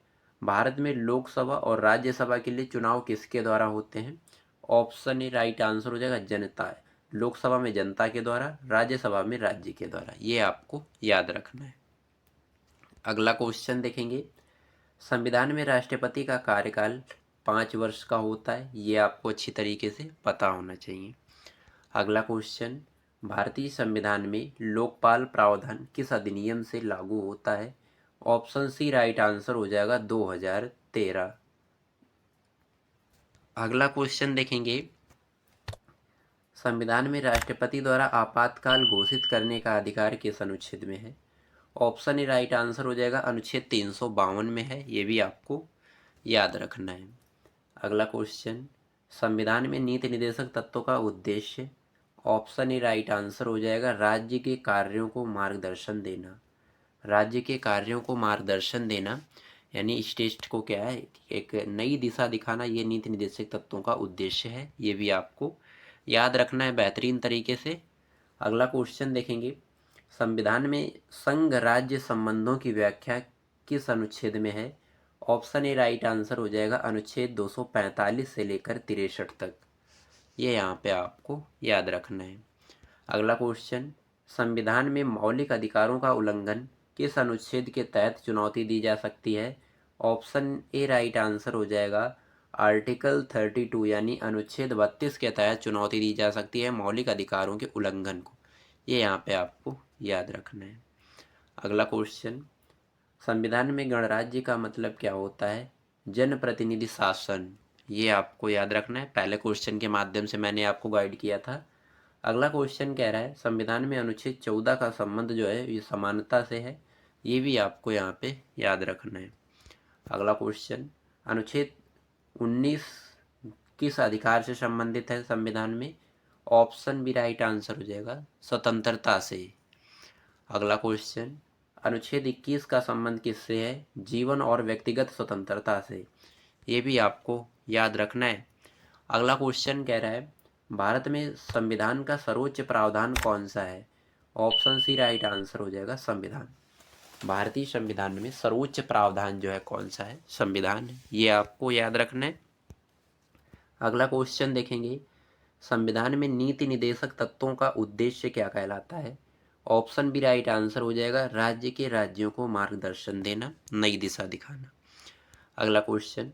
भारत में लोकसभा और राज्यसभा के लिए चुनाव किसके द्वारा होते हैं? ऑप्शन ए राइट आंसर हो जाएगा जनता। लोकसभा में जनता के द्वारा, राज्यसभा में राज्य के द्वारा, ये आपको याद रखना है। अगला क्वेश्चन देखेंगे, संविधान में राष्ट्रपति का कार्यकाल 5 वर्ष का होता है, ये आपको अच्छी तरीके से पता होना चाहिए। अगला क्वेश्चन, भारतीय संविधान में लोकपाल प्रावधान किस अधिनियम से लागू होता है? ऑप्शन सी राइट आंसर हो जाएगा 2013। अगला क्वेश्चन देखेंगे, संविधान में राष्ट्रपति द्वारा आपातकाल घोषित करने का अधिकार किस अनुच्छेद में है? ऑप्शन ए राइट आंसर हो जाएगा अनुच्छेद 352 में है, ये भी आपको याद रखना है। अगला क्वेश्चन, संविधान में नीति निर्देशक तत्वों का उद्देश्य? ऑप्शन ए राइट आंसर हो जाएगा राज्य के कार्यों को मार्गदर्शन देना। राज्य के कार्यों को मार्गदर्शन देना यानी स्टेट को क्या है, एक नई दिशा दिखाना, ये नीति निर्देशक तत्वों का उद्देश्य है, ये भी आपको याद रखना है बेहतरीन तरीके से। अगला क्वेश्चन देखेंगे, संविधान में संघ राज्य संबंधों की व्याख्या किस अनुच्छेद में है? ऑप्शन ए राइट आंसर हो जाएगा अनुच्छेद 245 से लेकर 63 तक, ये यहाँ पे आपको याद रखना है। अगला क्वेश्चन, संविधान में मौलिक अधिकारों का उल्लंघन किस अनुच्छेद के तहत चुनौती दी जा सकती है? ऑप्शन ए राइट आंसर हो जाएगा आर्टिकल 32 यानी अनुच्छेद 32 के तहत चुनौती दी जा सकती है मौलिक अधिकारों के उल्लंघन को, ये यहाँ पे आपको याद रखना है। अगला क्वेश्चन, संविधान में गणराज्य का मतलब क्या होता है? जनप्रतिनिधि शासन ये आपको याद रखना है। पहले क्वेश्चन के माध्यम से मैंने आपको गाइड किया था। अगला क्वेश्चन कह रहा है संविधान में अनुच्छेद 14 का संबंध जो है ये समानता से है। ये भी आपको यहाँ पे याद रखना है। अगला क्वेश्चन, अनुच्छेद 19 किस अधिकार से संबंधित है संविधान में? ऑप्शन बी राइट आंसर हो जाएगा, स्वतंत्रता से। अगला क्वेश्चन, अनुच्छेद 21 का संबंध किससे है? जीवन और व्यक्तिगत स्वतंत्रता से। ये भी आपको याद रखना है। अगला क्वेश्चन कह रहा है भारत में संविधान का सर्वोच्च प्रावधान कौन सा है? ऑप्शन सी राइट आंसर हो जाएगा, संविधान। भारतीय संविधान में सर्वोच्च प्रावधान जो है कौन सा है? संविधान है। ये आपको याद रखना है। अगला क्वेश्चन देखेंगे, संविधान में नीति निदेशक तत्वों का उद्देश्य क्या कहलाता है? ऑप्शन बी राइट आंसर हो जाएगा, राज्य के राज्यों को मार्गदर्शन देना, नई दिशा दिखाना। अगला क्वेश्चन,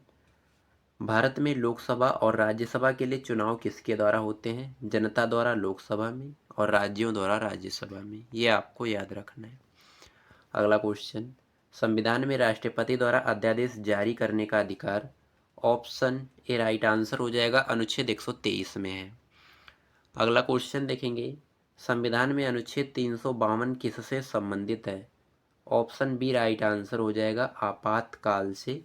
भारत में लोकसभा और राज्यसभा के लिए चुनाव किसके द्वारा होते हैं? जनता द्वारा लोकसभा में और राज्यों द्वारा राज्यसभा में। ये आपको याद रखना है। अगला क्वेश्चन, संविधान में राष्ट्रपति द्वारा अध्यादेश जारी करने का अधिकार? ऑप्शन ए राइट आंसर हो जाएगा, अनुच्छेद 123 में है। अगला क्वेश्चन देखेंगे, संविधान में अनुच्छेद 352 किससे संबंधित है? ऑप्शन बी राइट आंसर हो जाएगा, आपातकाल से।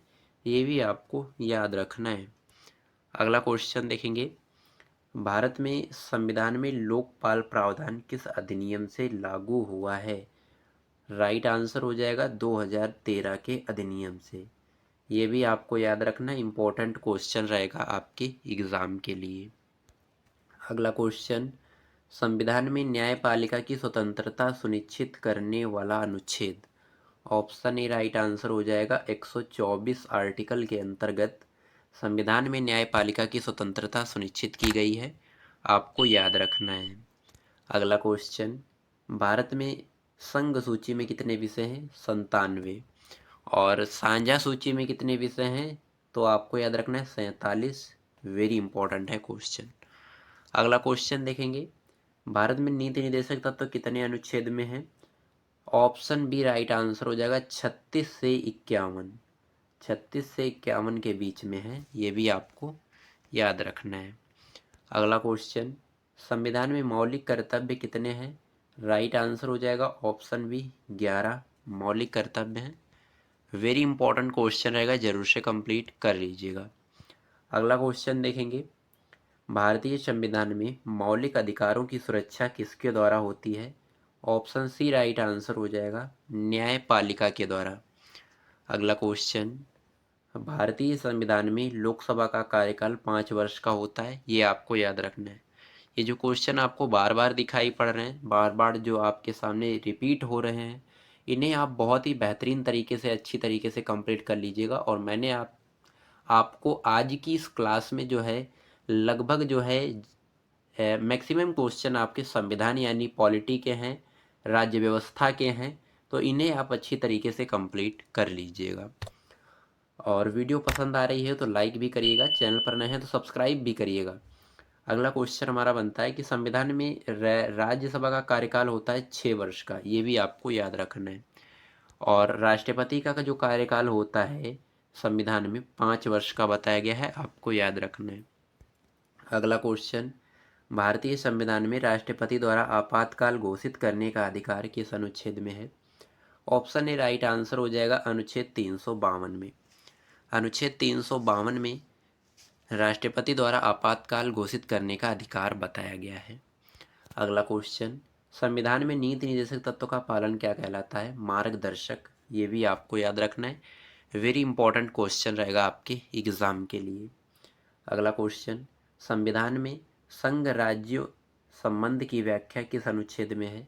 ये भी आपको याद रखना है। अगला क्वेश्चन देखेंगे, भारत में संविधान में लोकपाल प्रावधान किस अधिनियम से लागू हुआ है? राइट आंसर हो जाएगा 2013 के अधिनियम से। ये भी आपको याद रखना, इम्पोर्टेंट क्वेश्चन रहेगा आपके एग्ज़ाम के लिए। अगला क्वेश्चन, संविधान में न्यायपालिका की स्वतंत्रता सुनिश्चित करने वाला अनुच्छेद? ऑप्शन ए राइट आंसर हो जाएगा, 124 आर्टिकल के अंतर्गत संविधान में न्यायपालिका की स्वतंत्रता सुनिश्चित की गई है। आपको याद रखना है। अगला क्वेश्चन, भारत में संघ सूची में कितने विषय हैं? 97। और साझा सूची में कितने विषय हैं? तो आपको याद रखना है 47। वेरी इंपॉर्टेंट है क्वेश्चन। अगला क्वेश्चन देखेंगे, भारत में नीति निदेशक तत्व कितने अनुच्छेद में है? ऑप्शन बी राइट आंसर हो जाएगा, 36 से 51। 36 से 51 के बीच में है। ये भी आपको याद रखना है। अगला क्वेश्चन, संविधान में मौलिक कर्तव्य कितने हैं? राइट आंसर हो जाएगा, ऑप्शन बी 11 मौलिक कर्तव्य हैं। वेरी इंपॉर्टेंट क्वेश्चन रहेगा, जरूर से कंप्लीट कर लीजिएगा। अगला क्वेश्चन देखेंगे, भारतीय संविधान में मौलिक अधिकारों की सुरक्षा किसके द्वारा होती है? ऑप्शन सी राइट आंसर हो जाएगा, न्यायपालिका के द्वारा। अगला क्वेश्चन, भारतीय संविधान में लोकसभा का कार्यकाल 5 वर्ष का होता है। ये आपको याद रखना है। ये जो क्वेश्चन आपको बार बार दिखाई पड़ रहे हैं, बार बार जो आपके सामने रिपीट हो रहे हैं, इन्हें आप बहुत ही बेहतरीन तरीके से, अच्छी तरीके से कंप्लीट कर लीजिएगा। और मैंने आपको आज की इस क्लास में जो है लगभग जो है मैक्सिमम क्वेश्चन आपके संविधान यानी पॉलिटी के हैं, राज्य व्यवस्था के हैं, तो इन्हें आप अच्छी तरीके से कंप्लीट कर लीजिएगा। और वीडियो पसंद आ रही है तो लाइक भी करिएगा, चैनल पर नए हैं तो सब्सक्राइब भी करिएगा। अगला क्वेश्चन हमारा बनता है कि संविधान में राज्यसभा का कार्यकाल होता है 6 वर्ष का। ये भी आपको याद रखना है। और राष्ट्रपति का जो कार्यकाल होता है संविधान में 5 वर्ष का बताया गया है, आपको याद रखना है। अगला क्वेश्चन, भारतीय संविधान में राष्ट्रपति द्वारा आपातकाल घोषित करने का अधिकार किस अनुच्छेद में है? ऑप्शन ए राइट आंसर हो जाएगा, अनुच्छेद 352 में। अनुच्छेद 352 में राष्ट्रपति द्वारा आपातकाल घोषित करने का अधिकार बताया गया है। अगला क्वेश्चन, संविधान में नीति निदेशक तत्व का पालन क्या कहलाता है? मार्गदर्शक। ये भी आपको याद रखना है। वेरी इंपॉर्टेंट क्वेश्चन रहेगा आपके एग्जाम के लिए। अगला क्वेश्चन, संविधान में संघ राज्य संबंध की व्याख्या किस अनुच्छेद में है?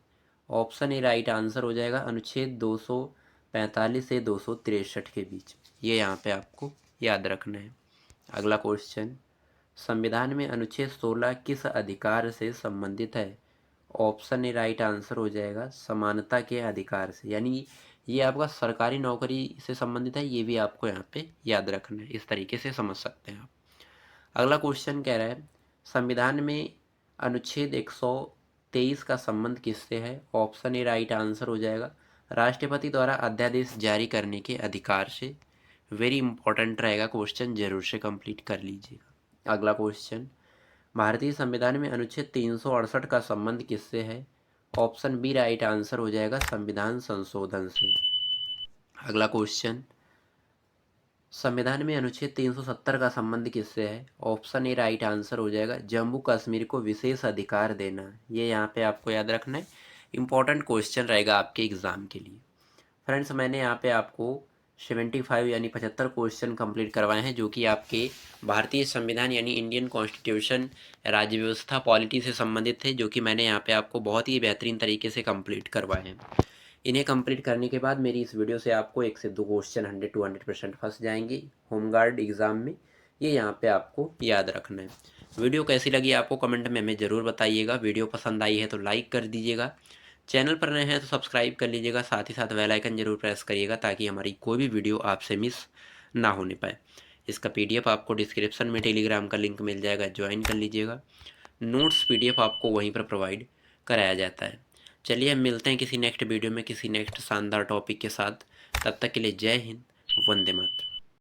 ऑप्शन ए राइट आंसर हो जाएगा, अनुच्छेद 245 से 263 के बीच। ये यहाँ पे आपको याद रखना है। अगला क्वेश्चन, संविधान में अनुच्छेद 16 किस अधिकार से संबंधित है? ऑप्शन ए राइट आंसर हो जाएगा, समानता के अधिकार से। यानी ये आपका सरकारी नौकरी से संबंधित है। ये भी आपको यहाँ पे याद रखना है, इस तरीके से समझ सकते हैं आप। अगला क्वेश्चन कह रहा है, संविधान में अनुच्छेद 123 का संबंध किससे है? ऑप्शन ए राइट आंसर हो जाएगा, राष्ट्रपति द्वारा अध्यादेश जारी करने के अधिकार से। वेरी इंपॉर्टेंट रहेगा क्वेश्चन, जरूर से कंप्लीट कर लीजिएगा। अगला क्वेश्चन, भारतीय संविधान में अनुच्छेद 368 का संबंध किससे है? ऑप्शन बी राइट आंसर हो जाएगा संविधान संशोधन से। अगला क्वेश्चन, संविधान में अनुच्छेद 370 का संबंध किससे है? ऑप्शन ए राइट आंसर हो जाएगा जम्मू कश्मीर को विशेष अधिकार देना। ये यहाँ पे आपको याद रखना है, इंपॉर्टेंट क्वेश्चन रहेगा आपके एग्जाम के लिए। फ्रेंड्स, मैंने यहाँ पे आपको 75 यानी 75 क्वेश्चन कंप्लीट करवाए हैं, जो कि आपके भारतीय संविधान यानी इंडियन कॉन्स्टिट्यूशन, राज्य व्यवस्था, पॉलिटी से संबंधित थे, जो कि मैंने यहाँ पे आपको बहुत ही बेहतरीन तरीके से कंप्लीट करवाए हैं। इन्हें कंप्लीट करने के बाद मेरी इस वीडियो से आपको 1 से 2 क्वेश्चन 100 to 100% फंस जाएंगे होमगार्ड एग्ज़ाम में। ये यहाँ पे आपको याद रखना है। वीडियो कैसी लगी आपको कमेंट में हमें ज़रूर बताइएगा। वीडियो पसंद आई है तो लाइक कर दीजिएगा, चैनल पर नए हैं तो सब्सक्राइब कर लीजिएगा, साथ ही साथ बेल आइकन जरूर प्रेस करिएगा ताकि हमारी कोई भी वीडियो आपसे मिस ना होने पाए। इसका PDF आपको डिस्क्रिप्शन में टेलीग्राम का लिंक मिल जाएगा, ज्वाइन कर लीजिएगा। नोट्स PDF आपको वहीं पर प्रोवाइड कराया जाता है। चलिए हम मिलते हैं किसी नेक्स्ट वीडियो में किसी नेक्स्ट शानदार टॉपिक के साथ। तब तक के लिए जय हिंद, वंदे मातरम।